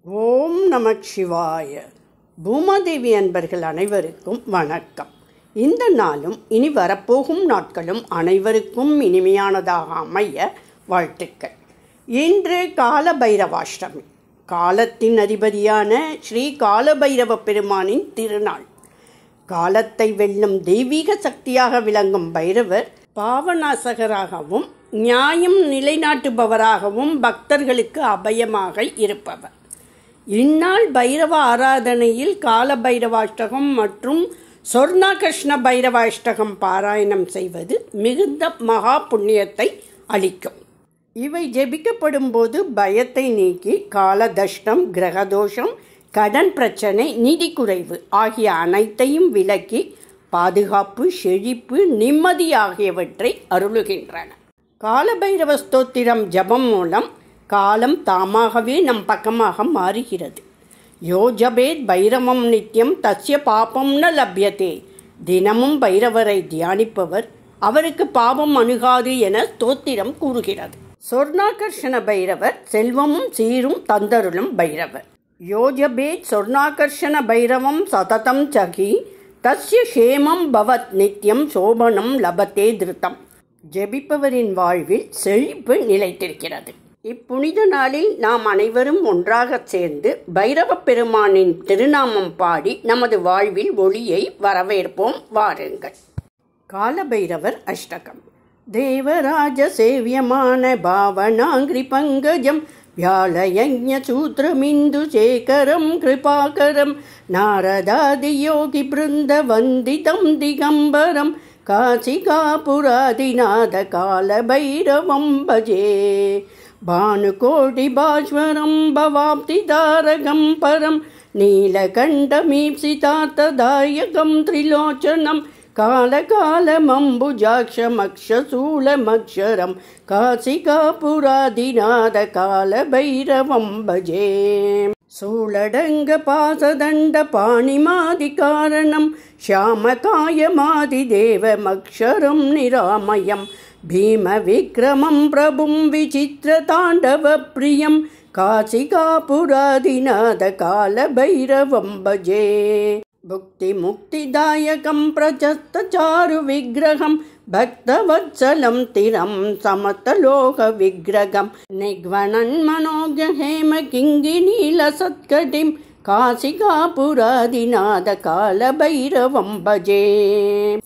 ஓம் நமக் சிவாய. பூமாதேவி அன்பர்கள் அனைவருக்கும் வணக்கம். இந்த நாளும் இனி வரப்போகும் நாட்களும் அனைவருக்கும் இனிமையானதாக அமைய வாழ்த்துக்கள். இன்று கால பைரவாஷ்டமி, காலத்தின் அதிபதியான ஸ்ரீ காலபைரவ பெருமானின் திருநாள். காலத்தை வெல்லும் தெய்வீக சக்தியாக விளங்கும் பைரவர் பாவநாசகராகவும் நியாயம் நிலைநாட்டுபவராகவும் பக்தர்களுக்கு அபயமாக இருப்பவர். இந்நாள் பைரவ ஆராதனையில் கால பைரவாஷ்டகம் மற்றும் சொர்ணாகிருஷ்ண பைரவாஷ்டகம் பாராயணம் செய்வது மிகுந்த மகா புண்ணியத்தை அளிக்கும். இவை ஜெபிக்கப்படும் போது பயத்தை நீக்கி காலதஷ்டம், கிரகதோஷம், கடன் பிரச்சனை, நிதி குறைவு ஆகிய அனைத்தையும் விலக்கி பாதுகாப்பு, செழிப்பு, நிம்மதி ஆகியவற்றை அருளுகின்றன. காலபைரவ ஸ்தோத்திரம் ஜபம் மூலம் காலம் தாமாகவே நம் பக்கமாக மாறுகிறது. யோ ஜபேத் பைரவம் நித்யம் தஸ்ய பாபம் ந லப்யதே. தினமும் பைரவரை தியானிப்பவர் அவருக்கு பாபம் அணுகாது என ஸ்தோத்திரம் கூறுகிறது. சொர்ணாகர்ஷண பைரவர் செல்வமும் சீரும் தந்தருளும் பைரவர். யோ ஜபேத் சொர்ணாகர்ஷண பைரவம் சததம் சகி தஸ்ய க்ஷேமம் பவத் நித்யம் சோபனம் லபத்தே திருத்தம். ஜெபிப்பவரின் வாழ்வில் செழிப்பு நிலைத்திருக்கிறது. இப்புனித நாளில் நாம் அனைவரும் ஒன்றாக சேர்ந்து பைரவ பெருமானின் திருநாமம் பாடி நமது வாழ்வில் ஒளியை வரவேற்போம். வாருங்கள். காலபைரவர் அஷ்டகம். தேவராஜ சேவியமான பாவனாங்கிரி பங்கஜம் வியாழயஞ சூத்ரமிந்து சேகரம் கிருபாகரம் நாரதாதி யோகி பிருந்த வந்திதம் திகம்பரம் காசிகாபுராதிநாத காலபைரவம் பஜே. பானுகோடி பாஸ்வரம் பவாப்தி தாரகம் பரம் நீலகண்டமீப்சிதார்த்ததாயகம் திரிலோச்சனம் காலகாலமம்புஜாக்ஷமக்ஷசூலமக்ஷரம் காசிகாபுராதிநாத காலபைரவம் பஜே. சூலடங்க பாசதண்ட பாணிமாதி காரணம் ஷியாமகாயமாதி தேவமக்ஷரம் நிராமயம் பீம விக்ரமம் பிரபும் விசித்திர தாண்டவ பிரியம் காசிகாபுராதிநாத காலபைரவம் பஜே. புக்தி முக்திதாயகம் பிரஜஸ்த சாரு விக்கிரகம் பக்தவத்சலம் திரம் சமதலோக விக்கிரகம் நிக்வணன் மனோஜ ஹேம கிங்கி நீல சத்கடிம் காசிகாபுராதிநாத காலபைரவம் பஜே.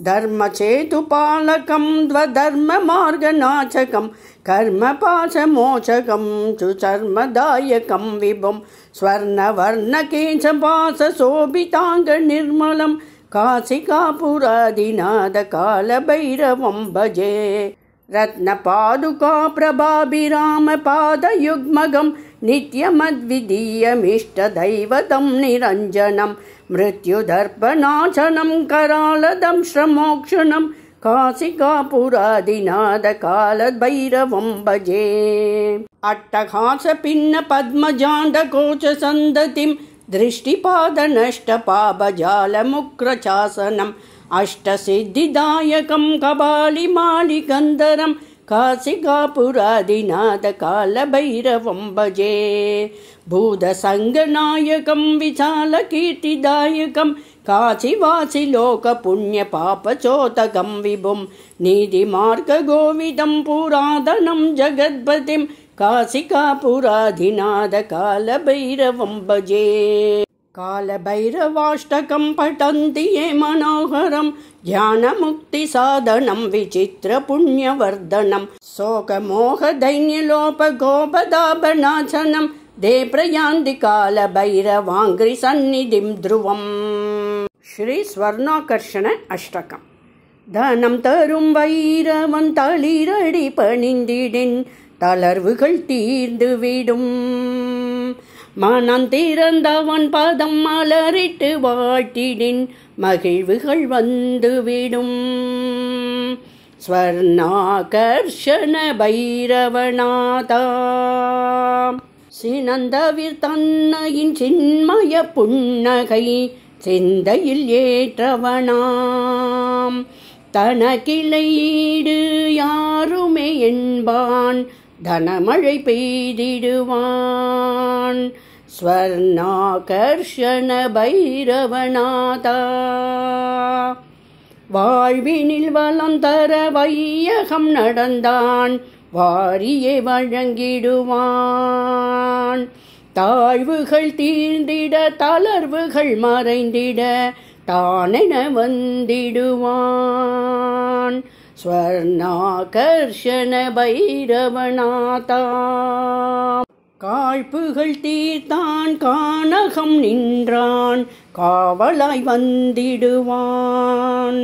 தர்மசேது பாலகம் த்வதர்ம மார்கநாசகம் கர்ம பாசமோசகம் சுசர்மதாயகம் விபும் ஸ்வர்ணவர்ண கேசபாச சோபிதாங்க நிர்மலம் காசிகாபுராதிநாத காலபைரவம் பஜே. ரத்ன பாதுகா பிரபாபிராம பாதயுக்மகம் நித்யமத்விதீயமிஷ்ட தெய்வதம் நிரஞ்சனம் மிருத்யுதர்ப்பநாசனம் கராலதம் ஸ்ரமோக்ஷணம் காசிகாபுராதிநாத காலபைரவம் பஜே. அட்டகாச பின்ன பத்மஜாண்ட கோச்ச சந்ததிம் திருஷ்டிபாத நஷ்ட பாபஜால முக்ரசாசனம் அஷ்டசித்திதாயகம் கபாலிமாலி கந்தரம் காசிகாபுராதிநாத காலபைரவம் பஜே. பூதசங்கநாயகம் விசால கீர்த்திதாயகம் காசிவாசி லோக புண்ணிய பாபசோதகம் விபும் நீதிமார்க கோவிதம் புராதனம் ஜகத்பதிம் காசிகாபுராதிநாத காலபைரவம் பஜே. காலபைரவாஷ்டகம் படந்தி யே மனோகரம் ஞானமுக்தி சாதனம் விசித்திர புண்ணியவர்தனம் சோகமோக தைன்யலோப கோபதாபநாசனம் தே பிரயாந்தி காலபைரவாங்கிரி சந்நிதிம் த்ருவம். ஸ்ரீ ஸ்வர்ணாகர்ஷண அஷ்டகம். தனம் தரும் வைரவன் தளிரடி பணிந்திடின் தளர்வுகள் தீர்ந்துவிடும் மனம் திறந்தவன் பதம் மலரிட்டு வாட்டிடின் மகிழ்வுகள் வந்துவிடும். ஸ்வர்ணாகர்ஷண பைரவநாதா சினந்தவிர் தன்னையின் சின்மய புன்னகை சிந்தையில் ஏற்றவனாம் தனக்கிளையீடு யாருமே என்பான் தனமழை பெய்திடுவான் ஸ்வர்ணாகர்ஷண பைரவநாதா. வாழ்வினில் வளம் தர வையகம் நடந்தான், வாரியே வழங்கிடுவான். தாழ்வுகள் தீர்ந்திட தளர்வுகள் மறைந்திட தானென வந்திடுவான். ஸ்வர்ணாகர்ஷண பைரவநாதா. காழ்ப்புகள் தீர்த்தான், கானகம் நின்றான், காவலாய் வந்திடுவான்.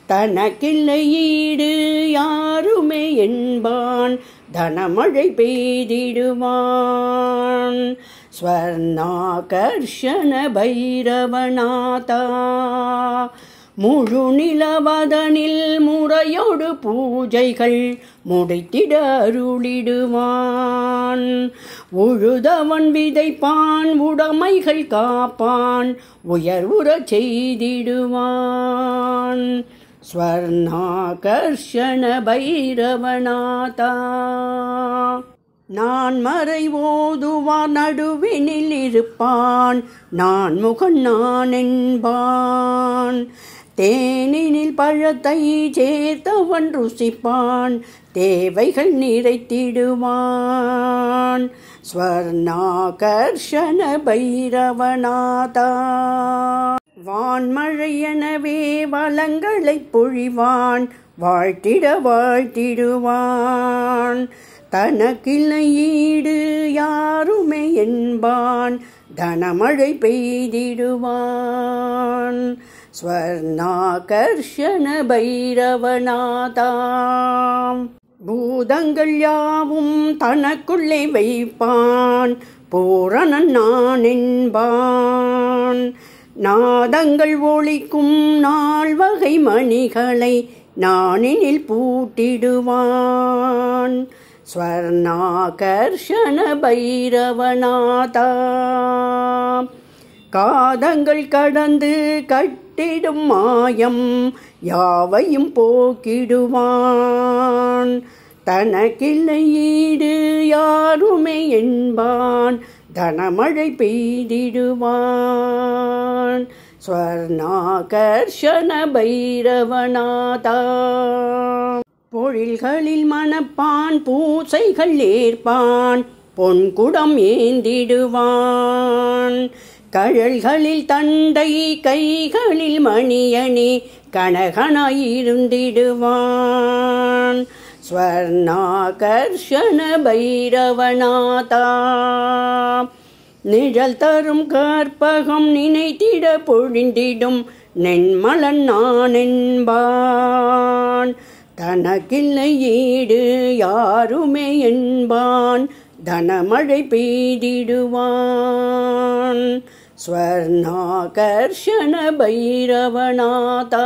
தனக்கில்லை ஈடு யாருமே என்பான், தனமழை பெய்திடுவான். ஸ்வர்ணாகர்ஷண பைரவநாதா. முழு நிலவதனில் முறையோடு பூஜைகள் முடித்திட அருளிடுவான். உழுதவன் விதைப்பான், உடைமைகள் காப்பான், உயர்வுறச் செய்திடுவான். ஸ்வர்ணாகர்ஷண பைரவநாதா. நான் மறை ஓதுவான், நடுவினில் இருப்பான், நான் முகன் நான் என்பான். தேனினில் பழத்தை சேர்த்தவன் ருசிப்பான், தேவைகள் நிறைத்திடுவான். ஸ்வர்ணாகர்ஷண பைரவநாதா. வான்மழை எனவே வளங்களை பொழிவான், வாழ்த்திட வாழ்த்திடுவான். தனக்கில்லை ஈடு யாருமே என்பான், தனமழை பெய்திடுவான். ஸ்வர்ணாகர்ஷண பைரவநாதா. பூதங்கள் யாவும் தனக்குள்ளே வைப்பான், பூரணன் நான் என்பான். நாதங்கள் ஒலிக்கும் நால்வகை மணிகளை நானினில் பூட்டிடுவான். ஸ்வர்ணாகர்ஷண பைரவநாதா. காதங்கள் கடந்து கட்டிடும் மாயம் யாவையும் போக்கிடுவான். தனக்கில்லை ஈடு யாருமே என்பான், தனமழை பெய்திடுவான். ஸ்வர்ணாகர்ஷண பைரவநாதா. பொழில்களில் மணப்பான், பூசைகள் ஏற்பான், பொன்குடம் ஏந்திடுவான். கழல்களில் தண்டை, கைகளில் மணியணி, கனகனாயிருந்திடுவான். ஸ்வர்ணாகர்ஷண பைரவநாதா. நிழல் தரும் கற்பகம் நினைத்திட பொழிந்திடும் நென்மலன் நான் என்பான். தனக்கில்லை ஈடு யாருமே என்பான், தனமழை பெய்திடுவான். ஸ்வர்ணாகர்ஷண பைரவநாதா.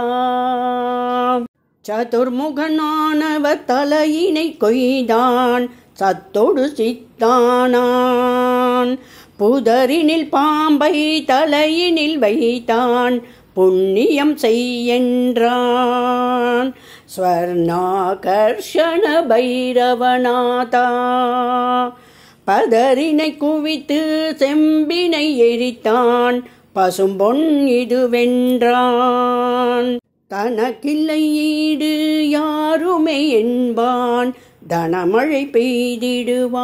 சதுர்முகனானவர் தலையினை கொய்தான், சத்தொடு சித்தானான். புதரினில் பாம்பை தலையினில் வைத்தான், புண்ணியம் செய்யென்றான். ஸ்வர்ணாகர்ஷண பைரவநாதா. பதரினை குவித்து செம்பினை எரித்தான், பசும்பொன் இதுவென்றான். தனக்கில்லை ஈடு யாருமே என்பான், தனமழை பெய்திடுவான்.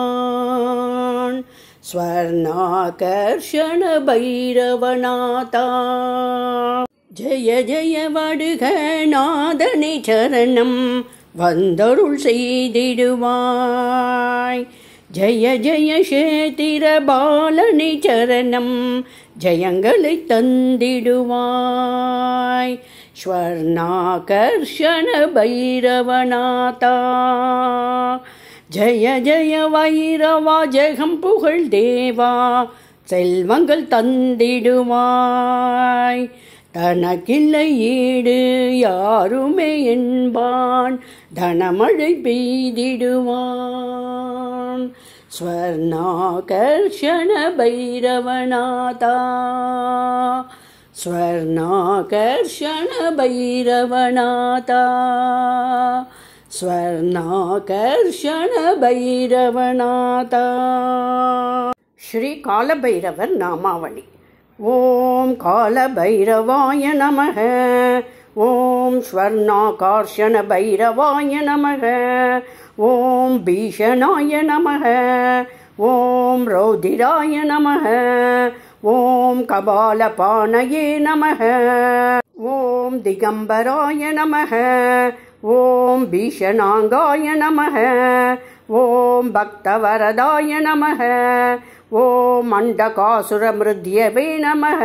ஸ்வர்ணாகர்ஷண பைரவநாதா. ஜெய ஜெய வடுக நாதனை சரணம் வந்தருள் செய்திடுவாய். ஜெய ஜெய சேத்திர பாலனை சரணம் ஜெயங்களை தந்திடுவாய். ஸ்வர்ணாகர்ஷண பைரவநாதா. ஜெய ஜெய வைரவா ஜெகம் புகழ் தேவா, செல்வங்கள் தந்திடுவாய். தனக்கில்லை ஈடு யாருமே என்பான், தனமழை பெய்திடுவான். ஸ்வர்ணாகர்ஷண பைரவநாதா. ஸ்வர்ணாகர்ஷண பைரவநாதா. ஸ்வர்ணாகர்ஷண பைரவநாதா. ஸ்ரீ காலபைரவர் நாமாவளி. ஓம் காலபைரவாய நமக. ஓம் ஸ்வர்ணாகர்ஷண பைரவாய நமக. ஓம் பீஷணாய நமக. ஓம் ரௌதிராய நமக. ஓம் கபாலபாணயே நமக. ஓம் திகம்பராய நமக. ஓம் பீஷணாங்காய நமக. ஓம் பக்தவரதாய நமக. ஓம் அண்டகாசுரமிருத்யவே நமக.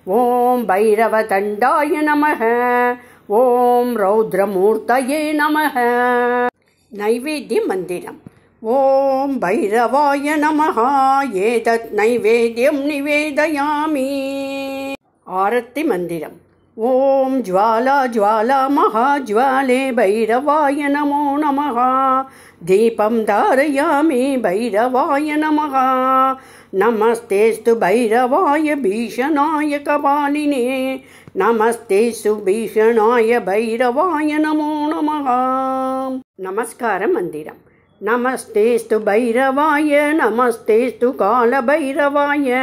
ஓம் பைரவதண்டாய நமக. ஓம் ரௌத்ரமூர்த்தயே நமக. நைவேத்ய மந்திரம். ஓம் பைரவாய நமஹ. ஏதத் நைவேத்யம் நிவேதயாமி. ஆரத்தி மந்திரம். ஓம் ஜ்வாலா ஜ்வாலா மகாஜ்வாலே பைரவாய நமோ நமஹ. தீபம் தாரயாமி பைரவாய நமஹ. நமஸ்தேஸ்து பைரவாய பீஷணாய கபாலினே. நமஸ்தேஸ்து பீஷணாய பைரவாய நமோ நமஹ. நமஸ்கார மந்திரம். நமஸ்தேஸ்து பைரவாய. நமஸ்தேஸ்து காலபைரவாய.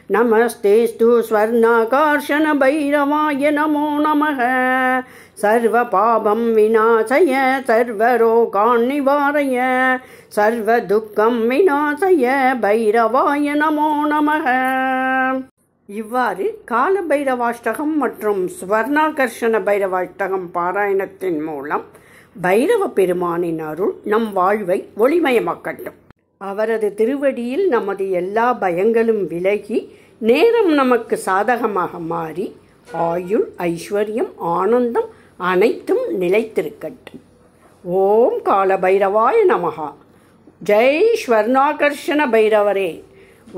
நமஸ்தேஸ்து ஸ்வர்ணாகர்ஷண பைரவாய நமோ நமக. சர்வ பாபம் விநாசய சர்வரோகான் நிவாரய சர்வ துக்கம் விநாசய பைரவாய நமோ நமக. இவ்வாறு காலபைரவாஷ்டகம் மற்றும் ஸ்வர்ணாகர்ஷண பைரவாஷ்டகம் பாராயணத்தின் மூலம் பைரவ பெருமானின் அருள் நம் வாழ்வை ஒளிமயமாக்கட்டும். அவரது திருவடியில் நமது எல்லா பயங்களும் விலகி நேரம் நமக்கு சாதகமாக மாறி ஆயுள் ஐஸ்வர்யம் ஆனந்தம் அனைத்தும் நிலைத்திருக்கட்டும். ஓம் காலபைரவாய நமஹா. ஜெய் ஸ்வர்ணாகர்ஷண பைரவரே.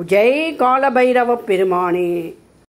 ஜெய் காலபைரவ பெருமானே.